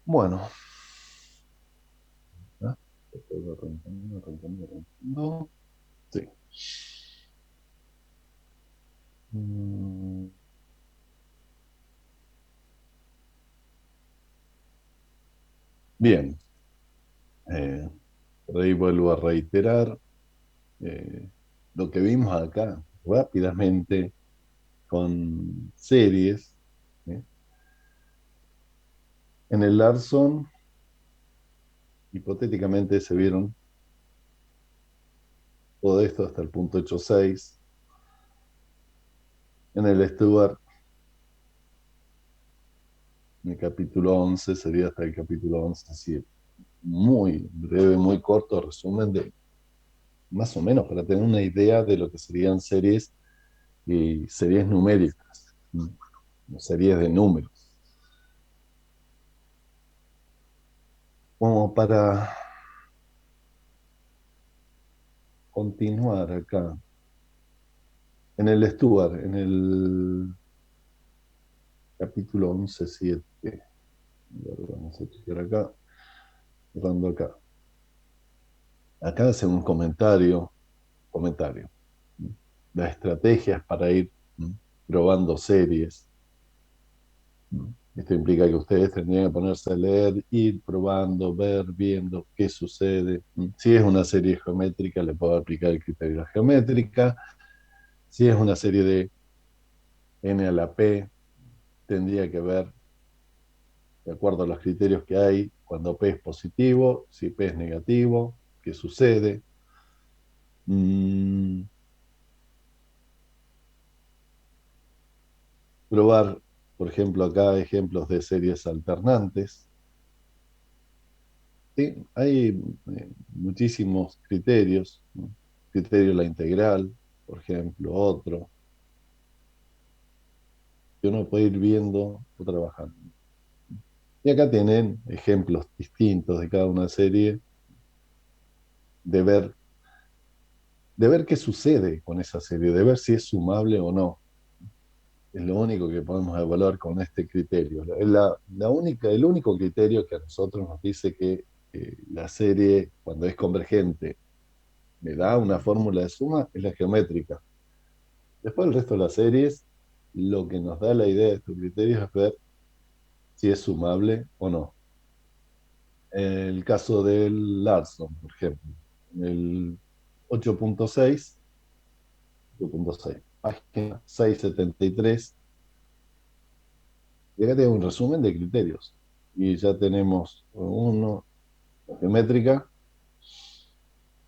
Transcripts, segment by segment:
Bueno, ¿ah? Estoy arrancando, arrancando, arrancando. Sí. Mm, Bien, eh, por ahí vuelvo a reiterar lo que vimos acá rápidamente con series. ¿eh? En el Larson, hipotéticamente se vieron todo esto hasta el punto 8.6. En el Stuart, en el capítulo 11 sería hasta el capítulo 11.7. Muy breve, muy corto resumen de más o menos para tener una idea de lo que serían series y series numéricas, series de números. Como para continuar acá, en el Stuart, en el capítulo 11.7, vamos a chequear acá, cerrando acá. Acá hace un comentario. Las estrategias para ir probando series. Esto implica que ustedes tendrían que ponerse a leer, ir probando, ver, viendo qué sucede. Si es una serie geométrica, le puedo aplicar el criterio de la geométrica. Si es una serie de n a la p, tendría que ver, de acuerdo a los criterios que hay, cuando p es positivo, si p es negativo, qué sucede. Mm, Probar, por ejemplo, acá ejemplos de series alternantes. Sí, hay muchísimos criterios, ¿no? Criterio de la integral, por ejemplo, otro, que uno puede ir viendo o trabajando. Y acá tienen ejemplos distintos de cada una serie, de ver, de ver qué sucede con esa serie, de ver si es sumable o no. Es lo único que podemos evaluar con este criterio. El único criterio que a nosotros nos dice que la serie, cuando es convergente, me da una fórmula de suma, es la geométrica. Después el resto de las series, lo que nos da la idea de estos criterios es ver si es sumable o no. El caso del Larson, por ejemplo, el 8.6, 8.6, página 673, y acá tengo un resumen de criterios. Y ya tenemos uno, la geométrica,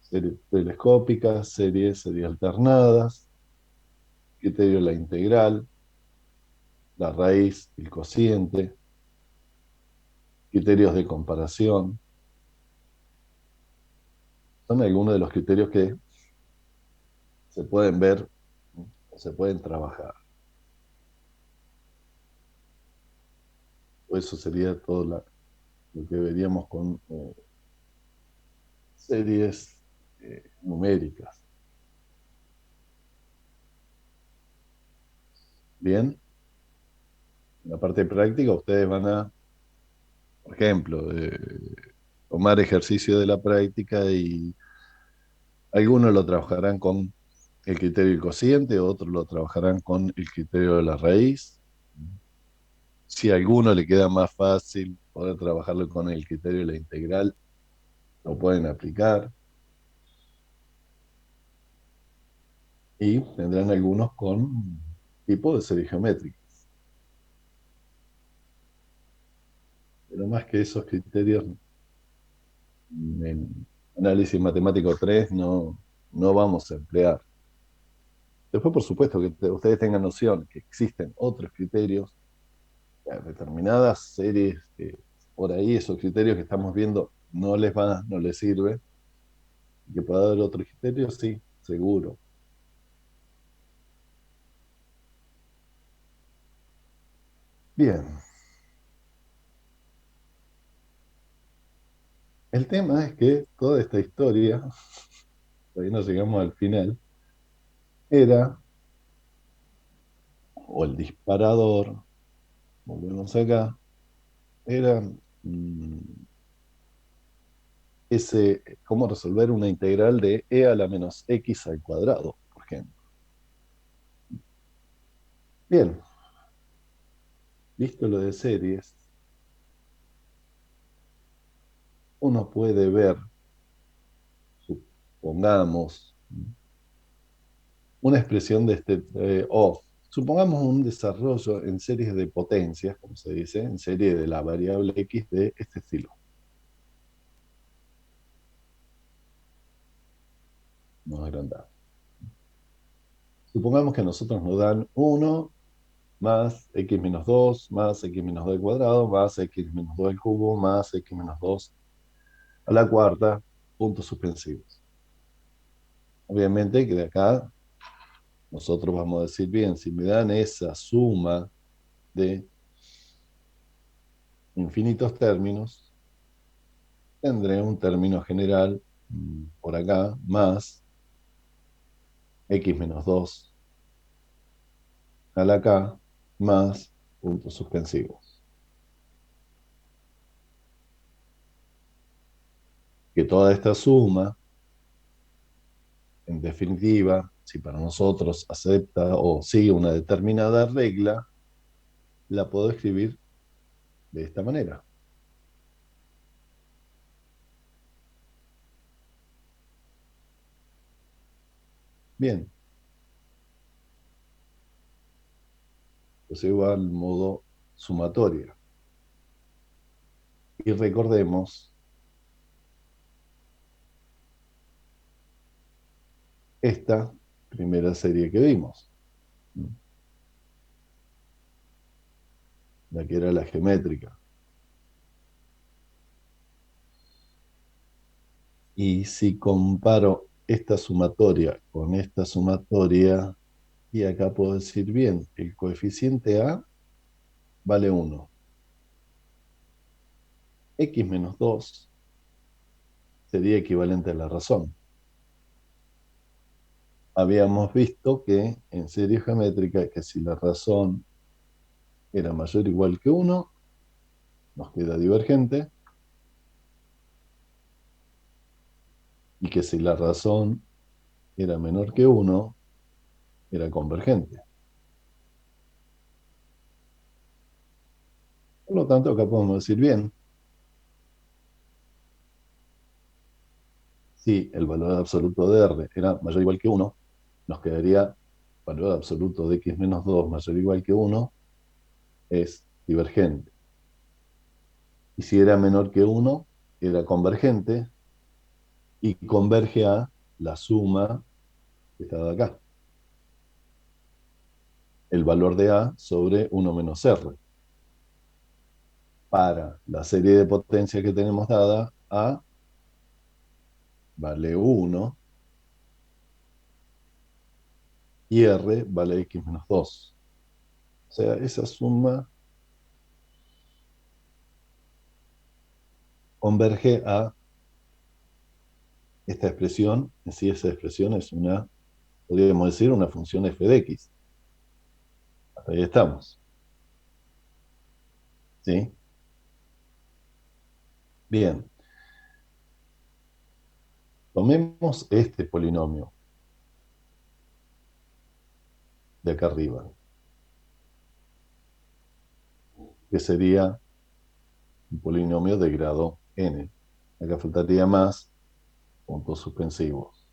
series telescópicas, series alternadas, criterio de la integral, la raíz, el cociente, criterios de comparación. Son algunos de los criterios que se pueden ver o se pueden trabajar. Eso sería todo lo que veríamos con series numéricas. Bien, en la parte práctica ustedes van a, por ejemplo, tomar ejercicio de la práctica y algunos lo trabajarán con el criterio del cociente, otros lo trabajarán con el criterio de la raíz. Si a alguno le queda más fácil poder trabajarlo con el criterio de la integral, lo pueden aplicar. Y tendrán algunos con tipo de serie geométrica. Pero más que esos criterios en análisis matemático 3 no vamos a emplear. Después, por supuesto, que ustedes tengan noción que existen otros criterios, determinadas series, que por ahí esos criterios que estamos viendo no les sirve, y que pueda haber otros criterios, sí, seguro. Bien, El tema es que toda esta historia, todavía no llegamos al final, era, o el disparador, volvemos acá, era cómo resolver una integral de e a la menos x al cuadrado, por ejemplo. Bien, visto lo de series, uno puede ver, supongamos, una expresión de o supongamos un desarrollo en series de potencias, como se dice, en serie de la variable x de este estilo. Vamos a agrandar. Supongamos que a nosotros nos dan uno más x menos 2 más x menos 2 al cuadrado más x menos 2 al cubo más x menos 2 a la cuarta, puntos suspensivos. Obviamente que de acá nosotros vamos a decir, bien, si me dan esa suma de infinitos términos, tendré un término general por acá más x menos 2 a la k más puntos suspensivos. Que toda esta suma, en definitiva, si para nosotros acepta o sigue una determinada regla, la puedo escribir de esta manera. Bien, pues igual modo sumatoria. Y recordemos esta primera serie que vimos, la que era la geométrica. Y si comparo esta sumatoria con esta sumatoria, y acá puedo decir, bien, el coeficiente A vale 1. X menos 2 sería equivalente a la razón. Habíamos visto que en serie geométrica, que si la razón era mayor o igual que 1, nos queda divergente, y que si la razón era menor que 1, era convergente. Por lo tanto, acá podemos decir, bien, si el valor absoluto de R era mayor o igual que 1, nos quedaría valor absoluto de x menos 2 mayor o igual que 1 es divergente. Y si era menor que 1, era convergente y converge a la suma que está de acá, el valor de A sobre 1 menos R. Para la serie de potencia que tenemos dada, A vale 1 y R vale x menos 2. O sea, esa suma converge a esta expresión. En sí, esa expresión es una, podríamos decir, una función f de x. Hasta ahí estamos. ¿Sí? Bien. Tomemos este polinomio de acá arriba, que sería un polinomio de grado n. Acá faltaría más puntos suspensivos.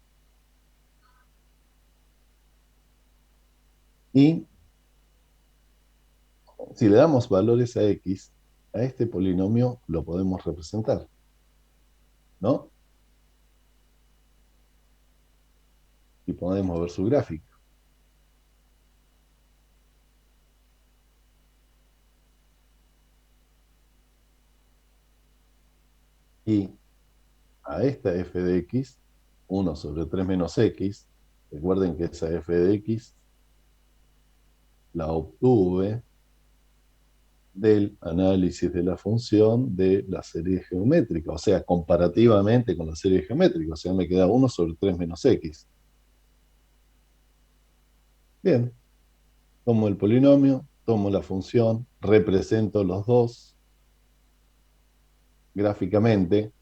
Y si le damos valores a x, a este polinomio lo podemos representar, ¿no? Y podemos ver su gráfico. Y a esta f de x, 1 sobre 3 menos x, recuerden que esa f de x la obtuve del análisis de la función de la serie geométrica, o sea, comparativamente con la serie geométrica, o sea, me queda 1/3 menos x. Bien, tomo el polinomio, tomo la función, represento los dos gráficamente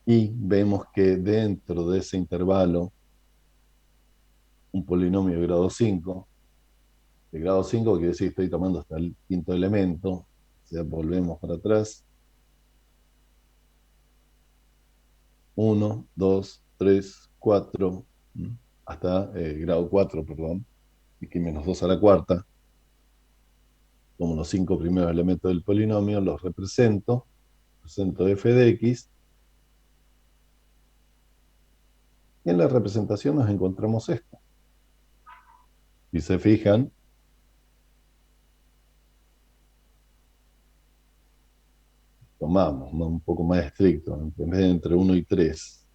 y vemos que dentro de ese intervalo, un polinomio de grado 5, de grado 5 quiere decir que estoy tomando hasta el quinto elemento, o sea, volvemos para atrás, 1, 2, 3, 4, hasta grado 4, perdón, y menos 2 a la cuarta, como los 5 primeros elementos del polinomio, los represento f de x, y en la representación nos encontramos esto. Si se fijan, tomamos, ¿no?, un poco más estricto, en vez de entre 1 y 3,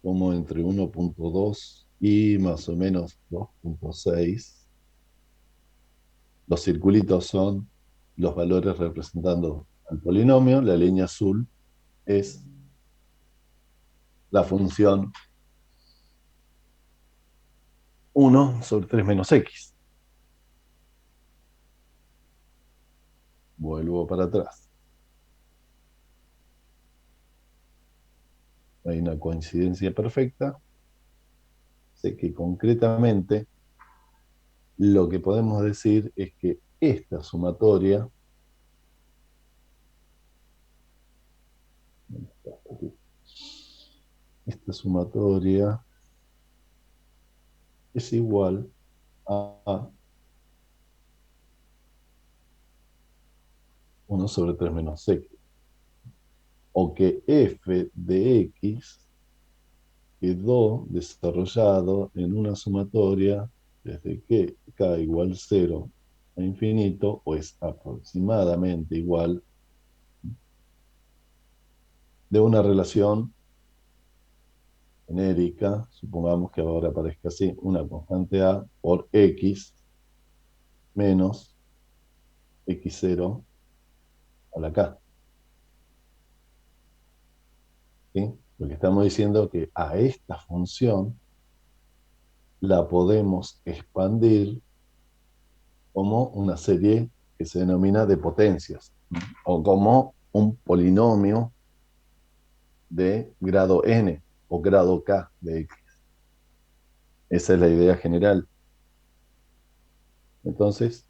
como entre 1.2 y más o menos 2.6. Los circulitos son los valores representando al polinomio, la línea azul es la función 1/3 menos x. Vuelvo para atrás. Hay una coincidencia perfecta. Sé que concretamente lo que podemos decir es que esta sumatoria es igual a 1/3 menos x, o que f de x quedó desarrollado en una sumatoria desde que k igual 0 a infinito, o es aproximadamente igual, de una relación genérica, supongamos que ahora aparezca así, una constante a por x menos x0 a la k. ¿Sí? Porque estamos diciendo que a esta función la podemos expandir como una serie que se denomina de potencias, o como un polinomio de grado n o grado k de x. Esa es la idea general. Entonces,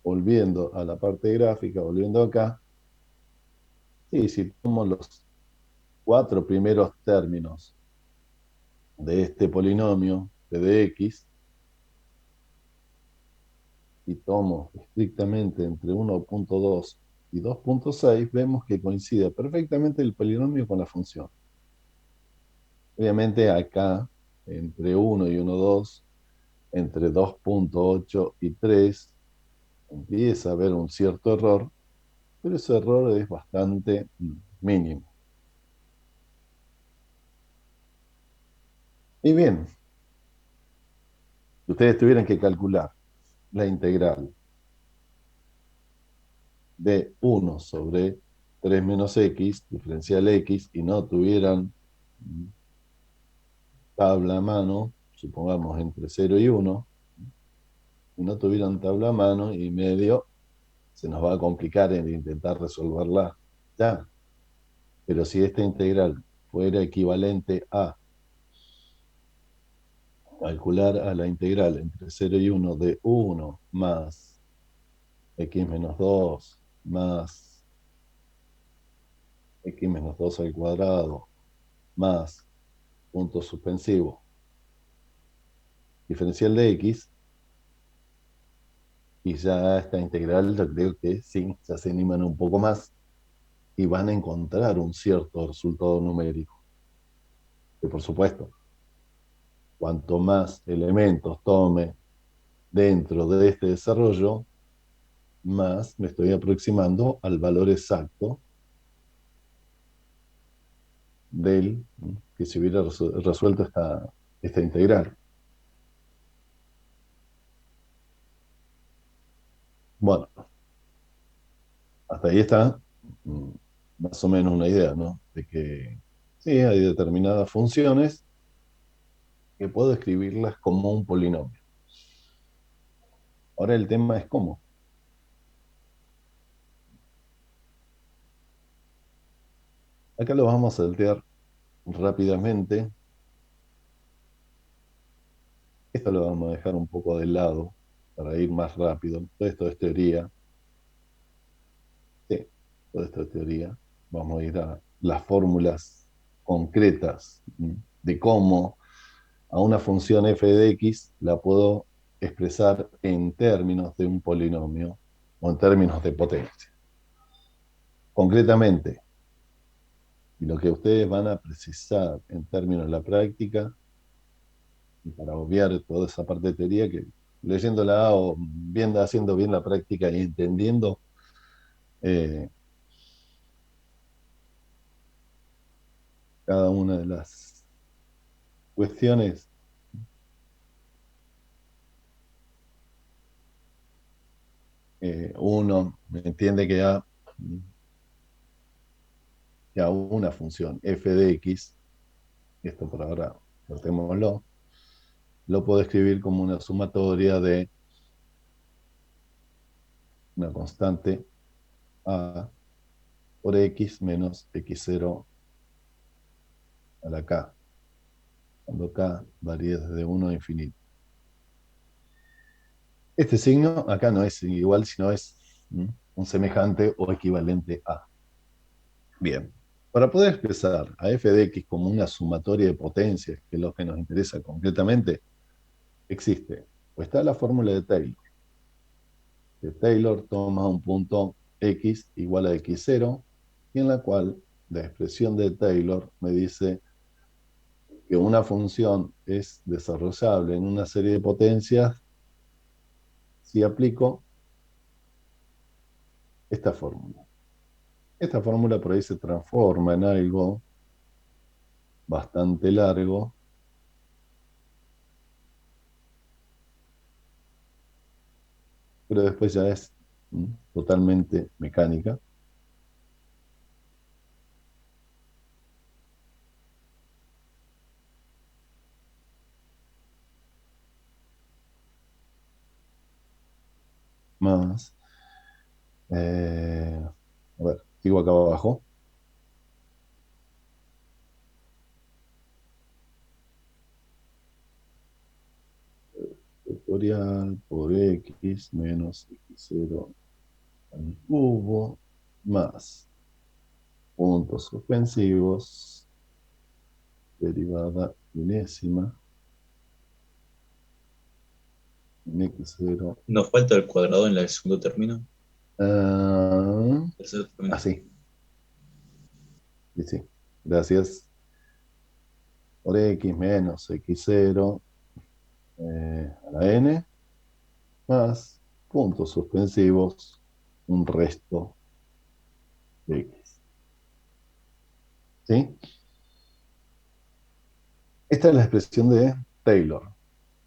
volviendo a la parte gráfica, volviendo acá, sí, si tomo los 4 primeros términos de este polinomio de x y tomo estrictamente entre 1.2 y 2.6, vemos que coincide perfectamente el polinomio con la función. Obviamente acá, entre 1 y 1.2, entre 2.8 y 3, empieza a haber un cierto error, pero ese error es bastante mínimo. Y bien, si ustedes tuvieran que calcular la integral de 1/3 menos x, diferencial x, y no tuvieran tabla a mano, supongamos entre 0 y 1, y no tuvieran tabla a mano y medio, se nos va a complicar en intentar resolverla ya. Pero si esta integral fuera equivalente a calcular a la integral entre 0 y 1 de 1 más x menos 2 más x menos 2 al cuadrado más punto suspensivo diferencial de x, y ya esta integral yo creo que sí, ya se animan un poco más y van a encontrar un cierto resultado numérico. Que por supuesto, cuanto más elementos tome dentro de este desarrollo, más me estoy aproximando al valor exacto del que se hubiera resuelto esta integral. Bueno, hasta ahí está mm, más o menos una idea, ¿no? De que sí, hay determinadas funciones que puedo escribirlas como un polinomio. Ahora el tema es cómo. Acá lo vamos a saltear rápidamente. Esto lo vamos a dejar un poco de lado para ir más rápido. Todo esto es teoría. Sí, todo esto es teoría. Vamos a ir a las fórmulas concretas de cómo a una función f de x la puedo expresar en términos de un polinomio o en términos de potencia. Concretamente, y lo que ustedes van a precisar en términos de la práctica, y para obviar toda esa parte de teoría, que leyéndola o viendo, haciendo bien la práctica y entendiendo eh, cada una de las cuestiones, uno entiende que a una función f de x, esto por ahora tratémoslo, lo puedo escribir como una sumatoria de una constante a por x menos x0 a la k, cuando k varía desde 1 a infinito. Este signo acá no es igual, sino es un semejante o equivalente a. Bien, para poder expresar a f de x como una sumatoria de potencias, que es lo que nos interesa concretamente, existe, o está la fórmula de Taylor, que Taylor toma un punto x igual a x0, y en la cual la expresión de Taylor me dice que una función es desarrollable en una serie de potencias si aplico esta fórmula. Esta fórmula por ahí se transforma en algo bastante largo, pero después ya es totalmente mecánica. Más, a ver, sigo acá abajo. Vectorial por x menos x0 al cubo más puntos suspensivos, derivada enésima en x0. Nos falta el cuadrado en el segundo término. Tercer término. Así, sí, sí. Gracias. Por x menos x0 a la n más puntos suspensivos, un resto de x. ¿Sí? Esta es la expresión de Taylor.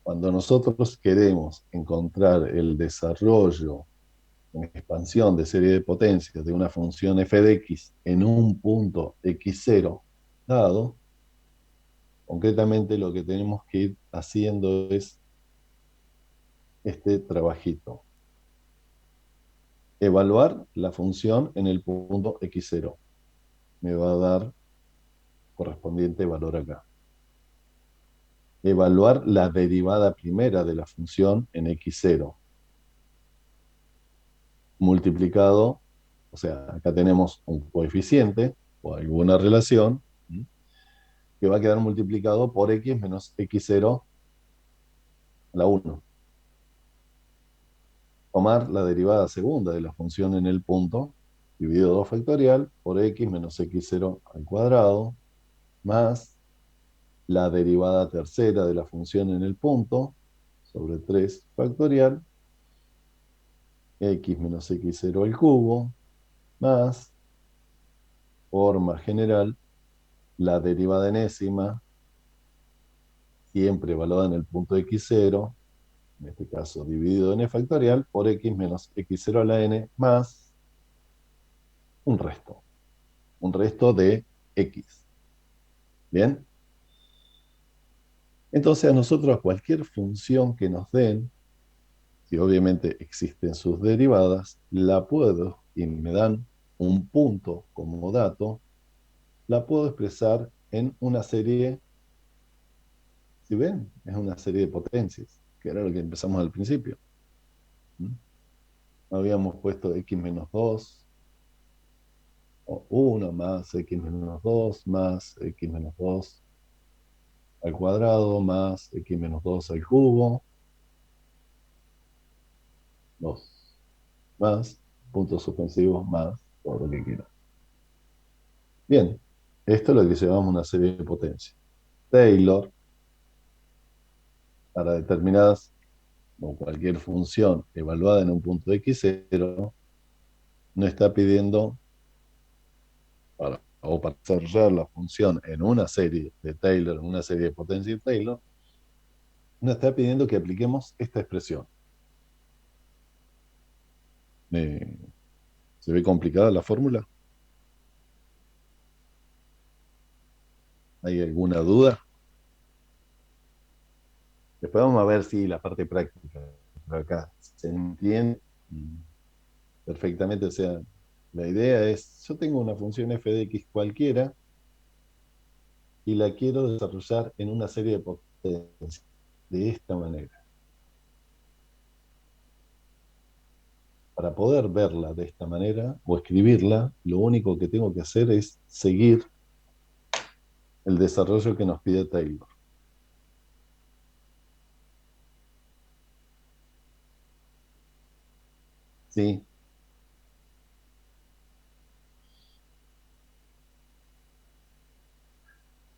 Cuando nosotros queremos encontrar el desarrollo en expansión de serie de potencias de una función f de x en un punto x0 dado, concretamente lo que tenemos que ir haciendo es este trabajito. Evaluar la función en el punto x0. Me va a dar correspondiente valor acá. Evaluar la derivada primera de la función en x0, multiplicado, o sea, acá tenemos un coeficiente o alguna relación que va a quedar multiplicado por x menos x0 a la 1. Tomar la derivada segunda de la función en el punto, dividido 2 factorial, por x menos x0 al cuadrado, más la derivada tercera de la función en el punto, sobre 3 factorial, x menos x0 al cubo, más, forma general, la derivada enésima, siempre evaluada en el punto x0, en este caso dividido en n factorial, por x menos x0 a la n más un resto. Un resto de x. ¿Bien? Entonces a nosotros cualquier función que nos den, si obviamente existen sus derivadas, la puedo, y me dan un punto como dato, la puedo expresar en una serie, si ven, es una serie de potencias, que era lo que empezamos al principio. ¿Mm? Habíamos puesto x menos 2 o 1 más x menos 2 más x menos 2 al cuadrado más x menos 2 al cubo, 2 más puntos suspensivos más todo lo que quiera. Bien, esto es lo que llamamos una serie de potencias. Taylor, para determinadas o cualquier función evaluada en un punto x0, no está pidiendo, para desarrollar la función en una serie de Taylor, en una serie de potencias de Taylor, no está pidiendo que apliquemos esta expresión. Eh, ¿Se ve complicada la fórmula? ¿Hay alguna duda? Después vamos a ver si la parte práctica por acá se entiende perfectamente. O sea, la idea es, yo tengo una función f de x cualquiera y la quiero desarrollar en una serie de potencias de esta manera. Para poder verla de esta manera o escribirla, lo único que tengo que hacer es seguir el desarrollo que nos pide Taylor. ¿Sí?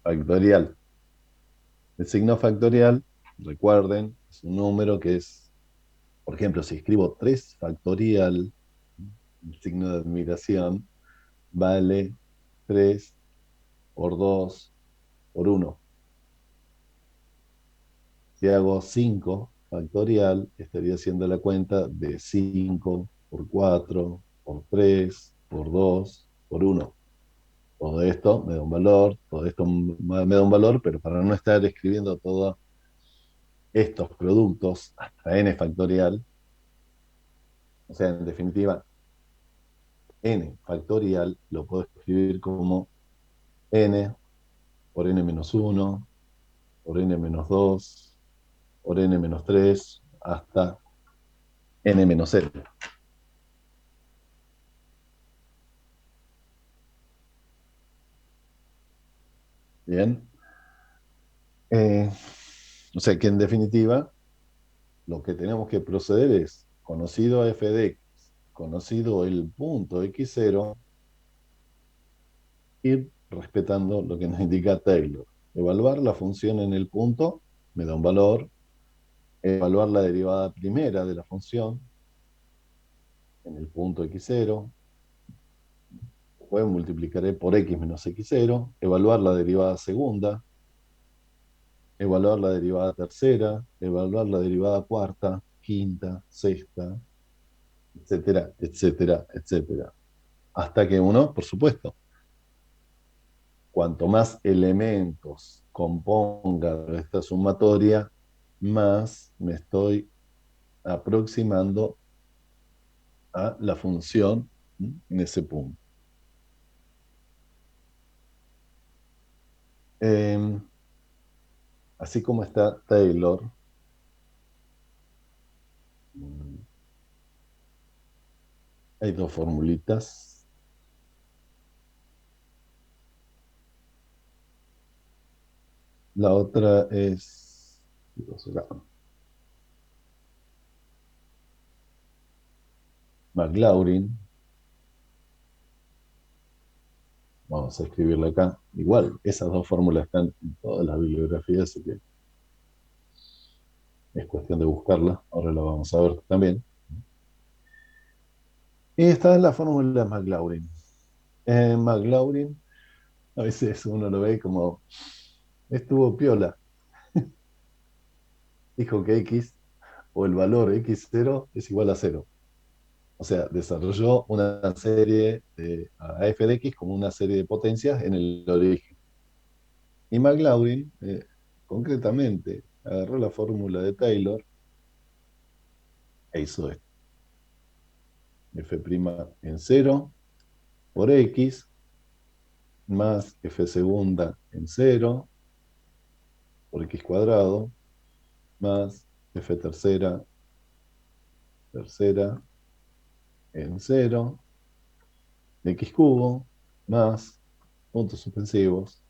Factorial. El signo factorial, recuerden, es un número que es, por ejemplo, si escribo 3 factorial, el signo de admiración, vale 3 por 2 por 1. Si hago 5 factorial, estaría haciendo la cuenta de 5 por 4 por 3 por 2 por 1. Todo esto me da un valor, todo esto me da un valor, pero para no estar escribiendo todos estos productos hasta n factorial, o sea, en definitiva, n factorial lo puedo escribir como n por n menos 1, por n menos 2, por n menos 3, hasta n menos n. Bien. Eh, o sea que en definitiva, lo que tenemos que proceder es, conocido f de x, conocido el punto x0, ir respetando lo que nos indica Taylor. Evaluar la función en el punto, me da un valor. Evaluar la derivada primera de la función en el punto x0. Después multiplicaré por x menos x0. Evaluar la derivada segunda. Evaluar la derivada tercera. Evaluar la derivada cuarta, quinta, sexta, etcétera, etcétera, etcétera. Hasta que uno, por supuesto, cuanto más elementos componga esta sumatoria, más me estoy aproximando a la función en ese punto. Eh, Así como está Taylor, hay dos formulitas. La otra es McLaurin. Vamos a escribirla acá. Igual, esas dos fórmulas están en todas las bibliografías, así que es cuestión de buscarla. Ahora la vamos a ver también. Y esta es la fórmula de McLaurin. McLaurin, a veces uno lo ve como estuvo piola. Dijo que X o el valor x0 es igual a cero. O sea, desarrolló una serie a f de x como una serie de potencias en el origen. Y McLaurin, concretamente, agarró la fórmula de Taylor e hizo esto. F' en cero por x más f segunda en cero por x cuadrado más f tercera en cero x cubo más puntos suspensivos,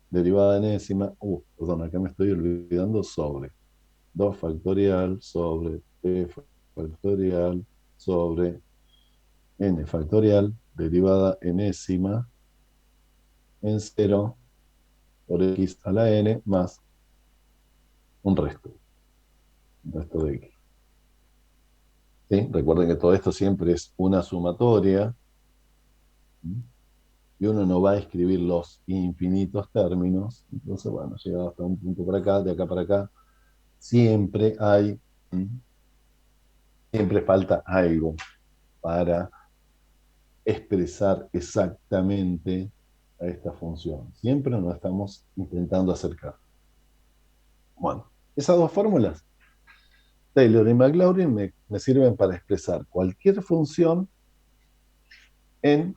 derivada enésima, perdón, acá me estoy olvidando, sobre 2 factorial sobre p factorial sobre n factorial, derivada enésima en cero por x a la n más un resto de x. ¿Sí? Recuerden que todo esto siempre es una sumatoria, ¿sí? Y uno no va a escribir los infinitos términos. Entonces, bueno, llegado hasta un punto por acá, de acá para acá, siempre hay, ¿sí? Siempre falta algo para expresar exactamente a esta función. Siempre nos estamos intentando acercar. Bueno, esas dos fórmulas, Taylor y McLaurin, me sirven para expresar cualquier función en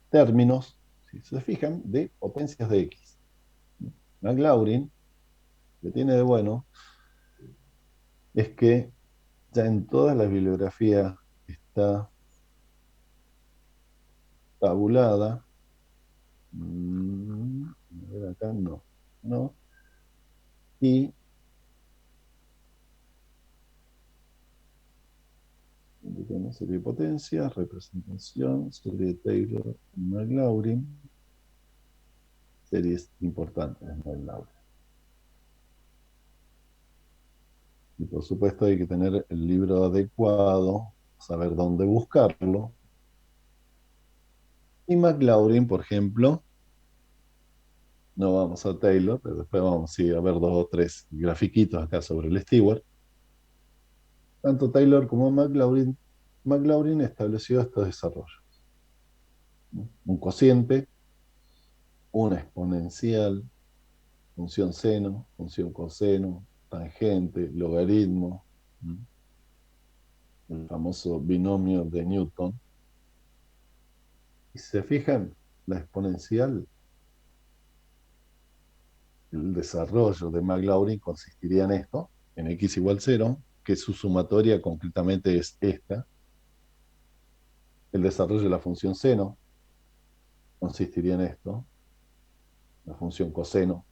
términos, si se fijan, de potencias de x. McLaurin, lo que tiene de bueno, es que ya en todas las bibliografías está tabulada. A ver acá, no. No. Y tenemos serie de potencias, representación, serie de Taylor y McLaurin, series importantes de McLaurin. Y por supuesto hay que tener el libro adecuado, saber dónde buscarlo. Y McLaurin, por ejemplo, no vamos a Taylor, pero después vamos sí, a ver dos o tres grafiquitos acá sobre el Stewart. Tanto Taylor como McLaurin estableció estos desarrollos, ¿no? Un cociente, una exponencial, función seno, función coseno, tangente, logaritmo, ¿no? El famoso binomio de Newton. Y si se fijan, la exponencial, el desarrollo de McLaurin consistiría en esto, en x igual 0, que su sumatoria concretamente es esta. El desarrollo de la función seno consistiría en esto, la función coseno.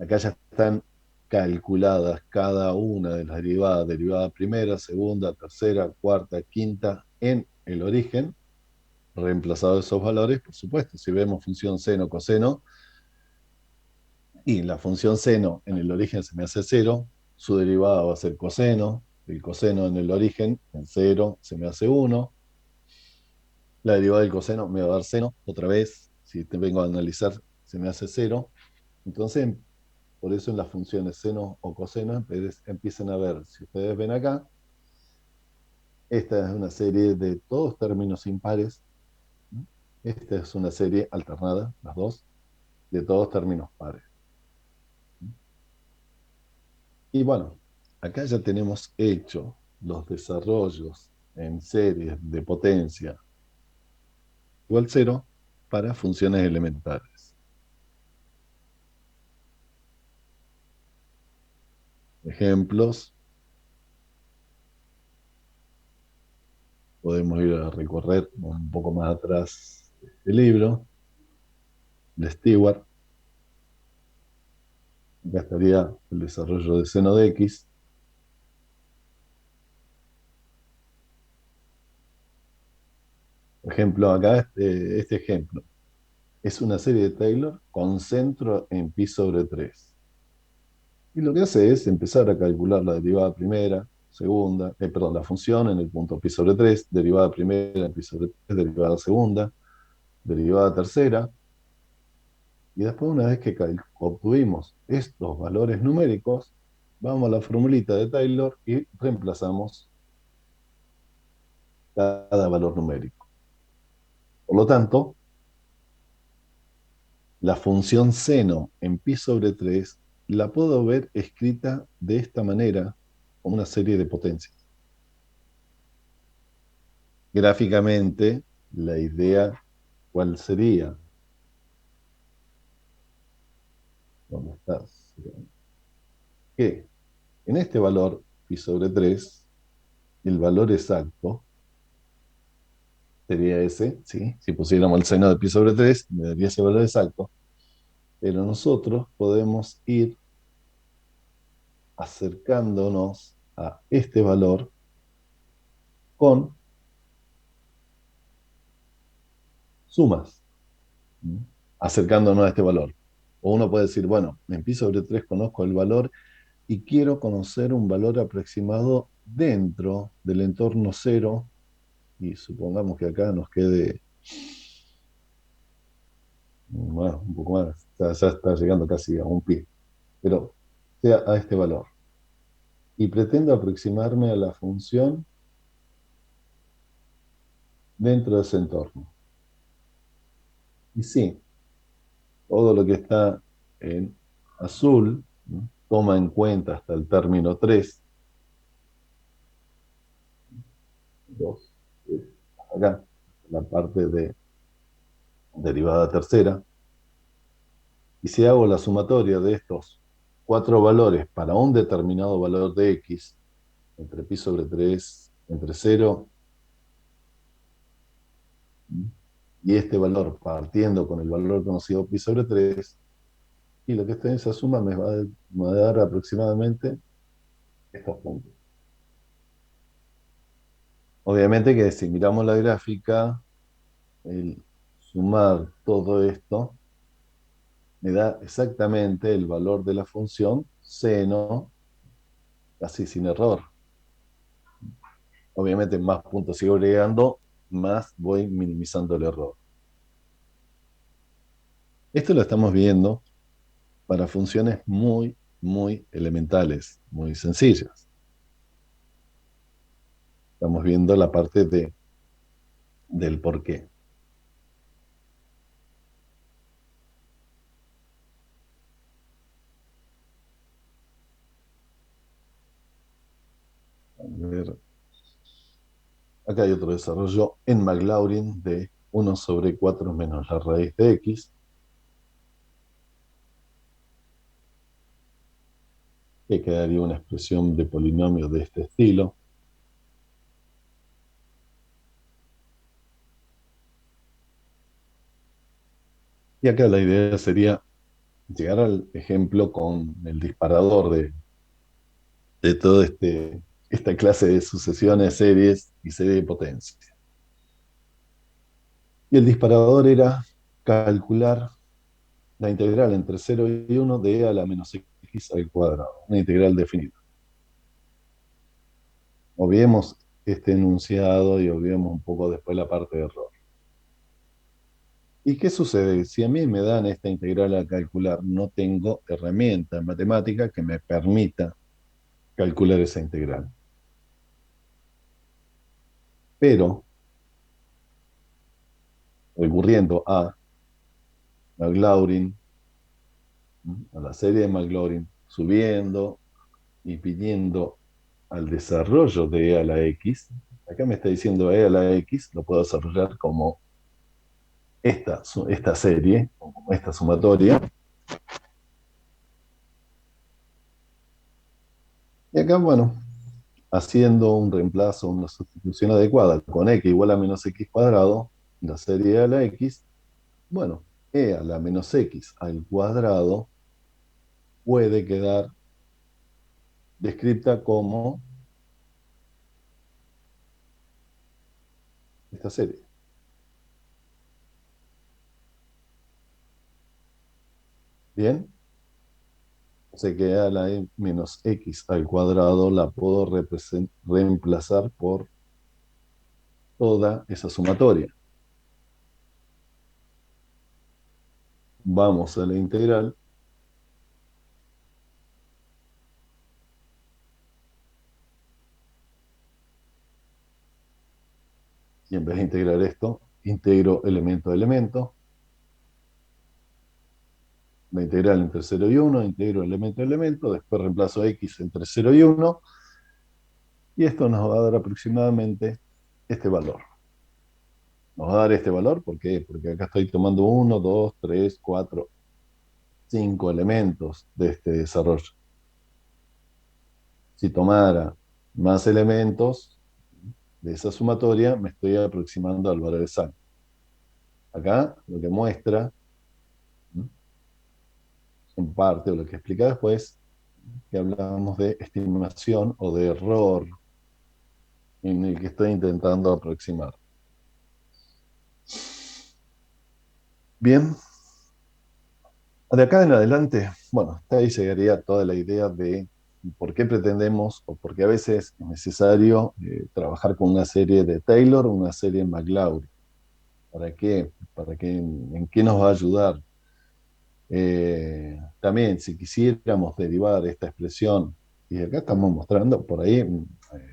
Acá ya están calculadas cada una de las derivadas, derivada primera, segunda, tercera, cuarta, quinta, en el origen, reemplazado esos valores, por supuesto, si vemos función seno, coseno, y la función seno en el origen se me hace cero, su derivada va a ser coseno, el coseno en el origen, en cero, se me hace uno, la derivada del coseno me va a dar seno, otra vez, si te vengo a analizar, se me hace cero. Entonces, por eso en las funciones seno o coseno empiezan a ver, si ustedes ven acá, esta es una serie de todos términos impares, ¿no? Esta es una serie alternada, las dos, de todos términos pares. Y bueno, acá ya tenemos hecho los desarrollos en series de potencia igual cero para funciones elementales. Ejemplos, podemos ir a recorrer un poco más atrás el libro de Stewart. Acá estaría el desarrollo de seno de x. Por ejemplo, acá este ejemplo es una serie de Taylor con centro en pi sobre 3. Y lo que hace es empezar a calcular la derivada primera, segunda, perdón, la función en el punto pi sobre 3, derivada primera en pi sobre 3, derivada segunda, derivada tercera. Y después, una vez que obtuvimos estos valores numéricos, vamos a la formulita de Taylor y reemplazamos cada valor numérico. Por lo tanto, la función seno en pi sobre 3 la puedo ver escrita de esta manera, como una serie de potencias. Gráficamente, la idea, ¿cuál sería? ¿Dónde estás? Que en este valor, pi sobre 3, el valor exacto sería ese, ¿sí? Si pusiéramos el seno de pi sobre 3, me daría ese valor exacto. Pero nosotros podemos ir acercándonos a este valor con sumas, ¿sí? Acercándonos a este valor. O uno puede decir, bueno, en pi sobre 3 conozco el valor y quiero conocer un valor aproximado dentro del entorno cero, y supongamos que acá nos quede, bueno, un poco más, ya está llegando casi a un pi, pero sea a este valor. Y pretendo aproximarme a la función dentro de ese entorno. Y sí, todo lo que está en azul, ¿no? Toma en cuenta hasta el término 3, 2, acá, la parte de derivada tercera. Y si hago la sumatoria de estos cuatro valores para un determinado valor de x, entre pi sobre 3, entre cero y este valor partiendo con el valor conocido pi sobre 3, y lo que está en esa suma me va a dar aproximadamente estos puntos. Obviamente que si miramos la gráfica, el sumar todo esto me da exactamente el valor de la función seno, casi sin error. Obviamente más puntos sigo agregando, más voy minimizando el error. Esto lo estamos viendo para funciones muy, muy elementales, muy sencillas. Estamos viendo la parte del por qué. A ver, acá hay otro desarrollo en Maclaurin de 1 sobre 4 menos la raíz de x, que quedaría una expresión de polinomio de este estilo. Y acá la idea sería llegar al ejemplo con el disparador de toda esta clase de sucesiones, series y serie de potencias. Y el disparador era calcular la integral entre 0 y 1 de e a la menos x al cuadrado, una integral definida. Obviemos este enunciado y obviemos un poco después la parte de error. ¿Y qué sucede? Si a mí me dan esta integral a calcular, no tengo herramienta en matemática que me permita calcular esa integral. Pero, recurriendo a Maclaurin, a la serie de Maclaurin, subiendo y pidiendo al desarrollo de e a la x, acá me está diciendo e a la x, lo puedo desarrollar como esta serie, como esta sumatoria. Y acá, bueno, haciendo un reemplazo, una sustitución adecuada con x igual a menos x cuadrado, la serie e a la x, bueno, e a la menos x al cuadrado puede quedar descrita como esta serie. Bien, o sea que a la e menos x al cuadrado la puedo reemplazar por toda esa sumatoria. Vamos a la integral Y en vez de integrar esto, integro elemento a elemento. La integral entre 0 y 1, integro elemento a elemento, después reemplazo x entre 0 y 1, y esto nos va a dar aproximadamente este valor. Nos va a dar este valor, ¿por qué? Porque acá estoy tomando 1, 2, 3, 4, 5 elementos de este desarrollo. Si tomara más elementos de esa sumatoria, me estoy aproximando al valor exacto. Acá lo que muestra, en parte, o lo que explica después, que hablamos de estimación o de error en el que estoy intentando aproximar. Bien, de acá en adelante, bueno, hasta ahí llegaría toda la idea de por qué pretendemos o por qué a veces es necesario trabajar con una serie de Taylor o una serie de McLaurin. ¿Para qué? ¿Para qué? ¿En qué nos va a ayudar? También, si quisiéramos derivar esta expresión, y acá estamos mostrando por ahí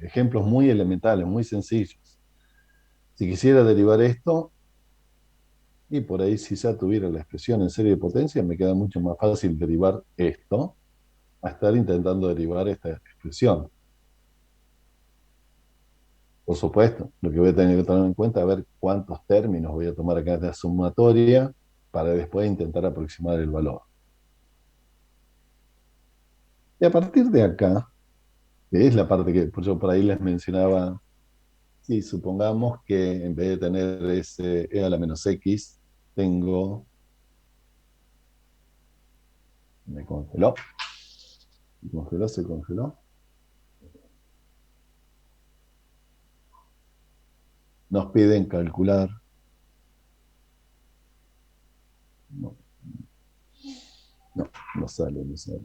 ejemplos muy elementales, muy sencillos. Si quisiera derivar esto, y por ahí si ya tuviera la expresión en serie de potencia, me queda mucho más fácil derivar esto a estar intentando derivar esta expresión. Por supuesto, lo que voy a tener que tener en cuenta es ver cuántos términos voy a tomar acá de la sumatoria para después intentar aproximar el valor. Y a partir de acá, que es la parte que yo por ahí les mencionaba, si supongamos que en vez de tener ese e a la menos x, tengo, me congeló, se congeló. Nos piden calcular, no, no, no sale, no sale.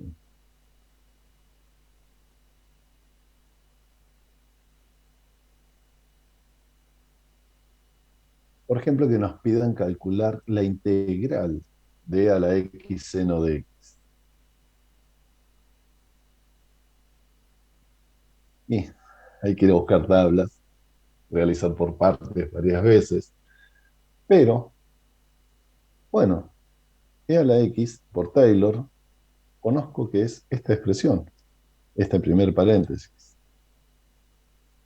Por ejemplo, que nos pidan calcular la integral de a la x seno de x. Y hay que ir a buscar tablas, realizar por partes varias veces. Pero, bueno, e a la x por Taylor, conozco que es esta expresión, este primer paréntesis.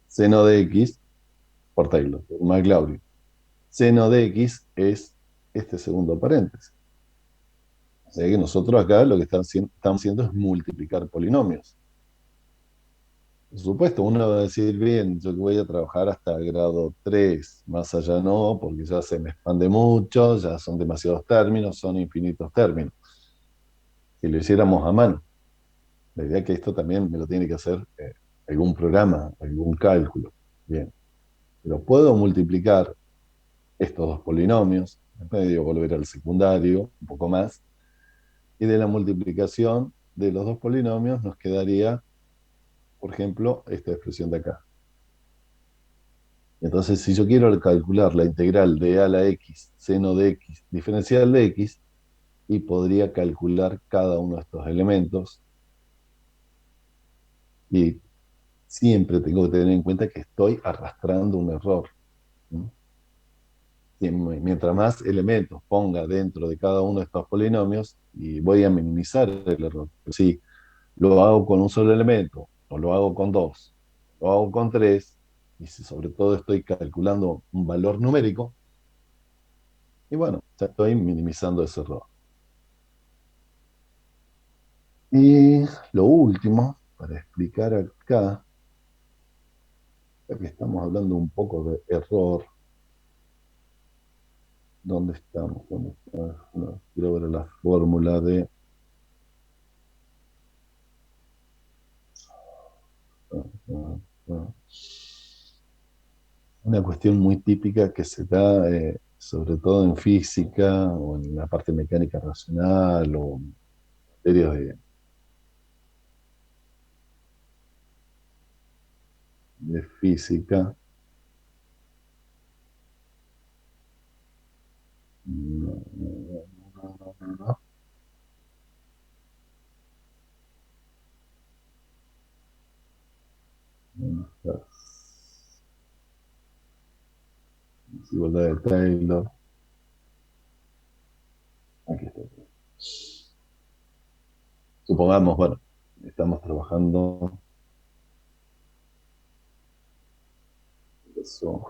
Seno de x por Taylor, por McLaurin. Seno de x es este segundo paréntesis. O sea que nosotros acá lo que estamos haciendo es multiplicar polinomios. Por supuesto, uno va a decir, bien, yo voy a trabajar hasta el grado 3, más allá no, porque ya se me expande mucho, ya son demasiados términos, son infinitos términos. Si lo hiciéramos a mano, la idea es que esto también me lo tiene que hacer algún programa, algún cálculo. Bien, pero puedo multiplicar estos dos polinomios, después digo volver al secundario, un poco más, y de la multiplicación de los dos polinomios nos quedaría, por ejemplo, esta expresión de acá. Entonces, si yo quiero calcular la integral de a la x, seno de x, diferencial de x, y podría calcular cada uno de estos elementos, y siempre tengo que tener en cuenta que estoy arrastrando un error. Mientras más elementos ponga dentro de cada uno de estos polinomios, y voy a minimizar el error. Si lo hago con un solo elemento, o lo hago con dos, lo hago con tres, y si sobre todo estoy calculando un valor numérico, y bueno, ya estoy minimizando ese error. Y lo último, para explicar acá, ya que estamos hablando un poco de error, ¿dónde estamos? ¿Dónde está? No, quiero ver la fórmula de... ah, ah, ah. Una cuestión muy típica que se da sobre todo en física o en la parte mecánica racional o materias de física. No, no, no, no, no, no. No está. desigualdad de Taylor. Aquí está. Supongamos, bueno, estamos trabajando eso.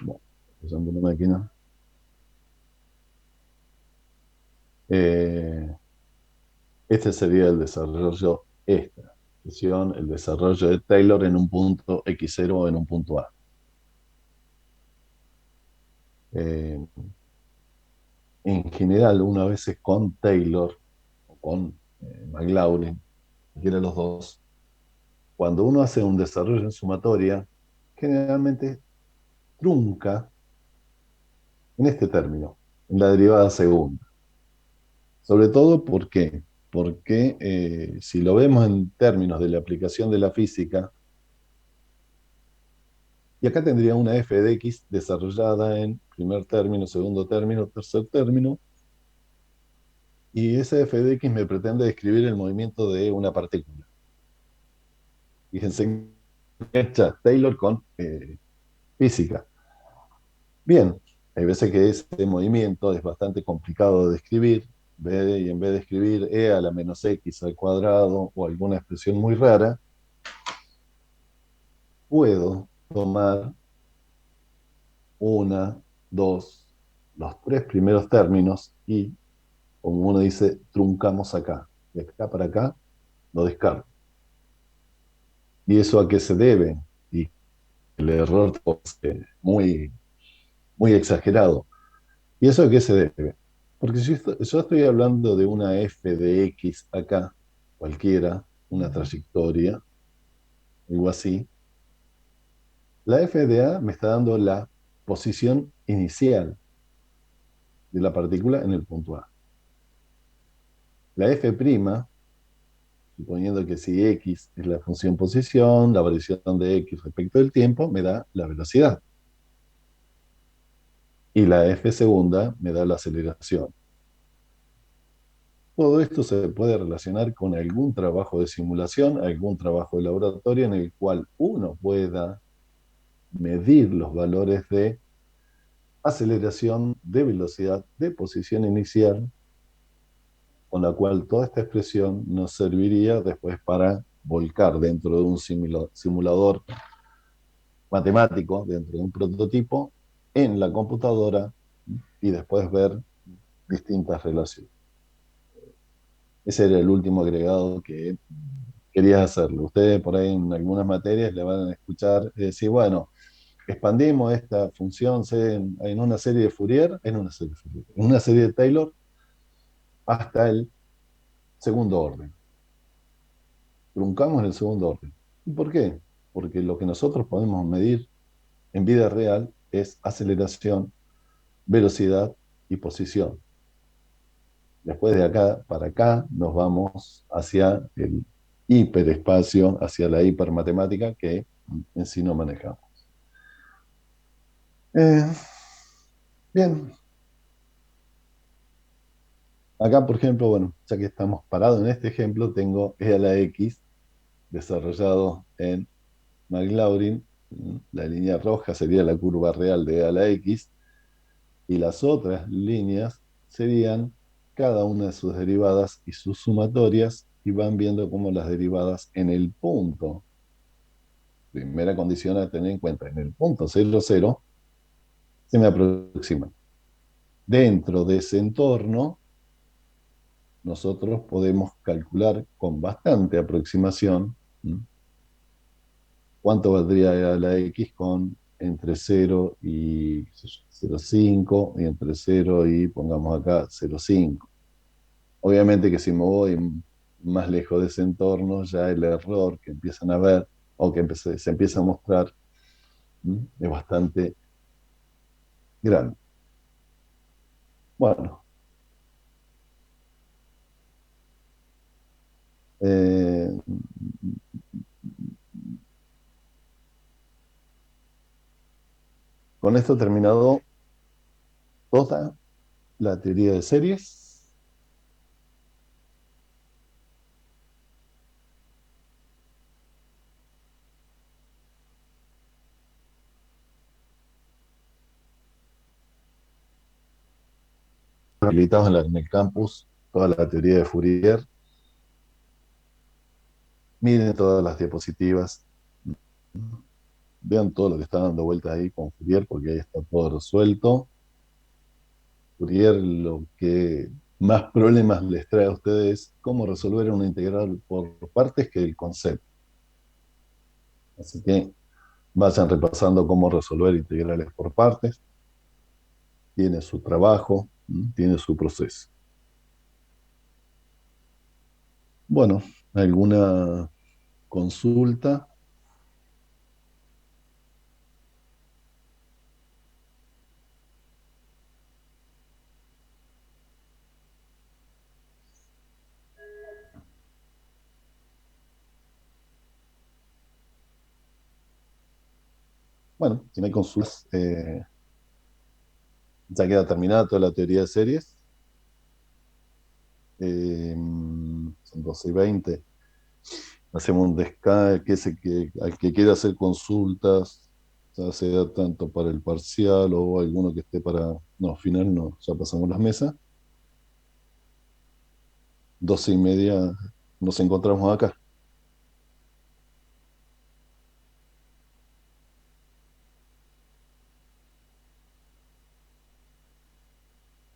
Bueno, usando una máquina. Eh, este sería el desarrollo, esta expresión, el desarrollo de Taylor en un punto X0 o en un punto A. Eh, en general, una vez con Taylor o con McLaurin, cualquiera de los dos, cuando uno hace un desarrollo en sumatoria, generalmente trunca en este término, en la derivada segunda. Sobre todo, ¿por qué? Porque si lo vemos en términos de la aplicación de la física, y acá tendría una f de x desarrollada en primer término, segundo término, tercer término, y esa f de x me pretende describir el movimiento de una partícula. Fíjense, hecha Taylor con física. Bien, hay veces que ese movimiento es bastante complicado de describir, y en vez de escribir e a la menos x al cuadrado o alguna expresión muy rara, puedo tomar una, dos, los tres primeros términos y, como uno dice, truncamos acá. De acá para acá lo descarto. ¿Y eso a qué se debe? Y el error es muy, muy exagerado. ¿Y eso a qué se debe? Porque si yo estoy hablando de una f de x acá, cualquiera, una trayectoria, algo así, la f de a me está dando la posición inicial de la partícula en el punto A. La f', suponiendo que si x es la función posición, la variación de x respecto del tiempo me da la velocidad. Y la f segunda me da la aceleración. Todo esto se puede relacionar con algún trabajo de simulación, algún trabajo de laboratorio en el cual uno pueda medir los valores de aceleración, de velocidad, de posición inicial, con la cual toda esta expresión nos serviría después para volcar dentro de un simulador matemático, dentro de un prototipo, en la computadora y después ver distintas relaciones. Ese era el último agregado que querías hacerlo. Ustedes por ahí en algunas materias le van a escuchar decir, bueno, expandimos esta función en una serie de Fourier, en una serie de Taylor hasta el segundo orden. Truncamos en el segundo orden. ¿Y por qué? Porque lo que nosotros podemos medir en vida real es aceleración, velocidad y posición. Después de acá para acá nos vamos hacia el hiperespacio, hacia la hipermatemática que en sí no manejamos. Eh, bien, acá por ejemplo, bueno, ya que estamos parados en este ejemplo, tengo e a la x desarrollado en McLaurin. La línea roja sería la curva real de e a la x y las otras líneas serían cada una de sus derivadas y sus sumatorias y van viendo cómo las derivadas en el punto, primera condición a tener en cuenta, en el punto 0,0 se me aproximan. Dentro de ese entorno, nosotros podemos calcular con bastante aproximación cuánto valdría e a la x con entre 0 y 0,5 y entre 0 y pongamos acá 0,5. Obviamente que si me voy más lejos de ese entorno, ya el error que empiezan a ver o que se empieza a mostrar es bastante grande. Bueno, eh, con esto he terminado toda la teoría de series. habilitados en el campus, toda la teoría de Fourier. Miren todas las diapositivas, vean todo lo que está dando vuelta ahí con Fourier, porque ahí está todo resuelto. Fourier lo que más problemas les trae a ustedes cómo resolver una integral por partes que el concepto. Así que vayan repasando cómo resolver integrales por partes. Tiene su trabajo, tiene su proceso. Bueno, ¿alguna consulta? Bueno, si no hay consultas, ya queda terminada toda la teoría de series. Son 12:20. Hacemos un descanso, al que quiera hacer consultas, ya sea tanto para el parcial o alguno que esté para... No, final no, ya pasamos las mesas. 12:30 nos encontramos acá.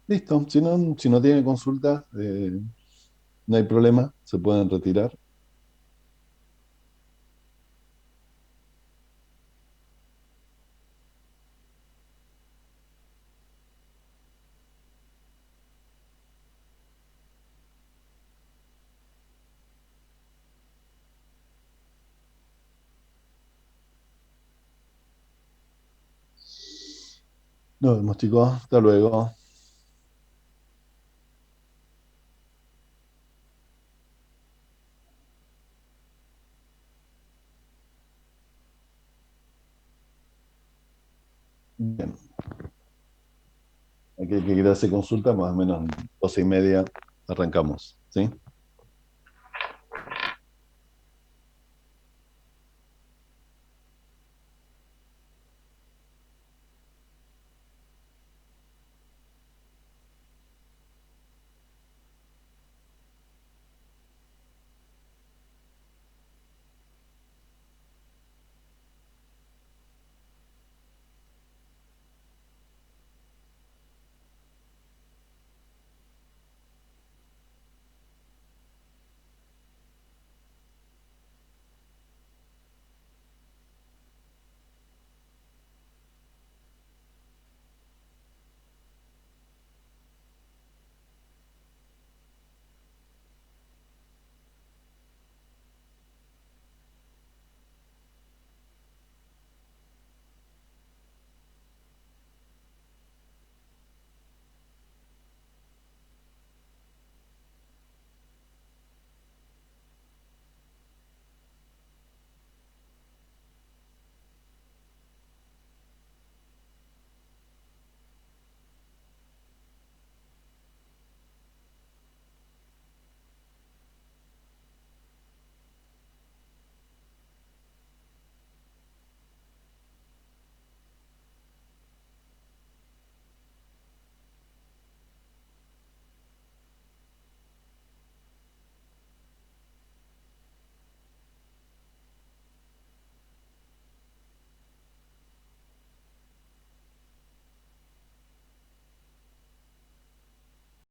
Listo, si no tiene consultas, no hay problema, se pueden retirar. Nos vemos, chicos, hasta luego. Bien, aquel que quiera hacer consulta, más o menos 12:30 arrancamos, ¿sí?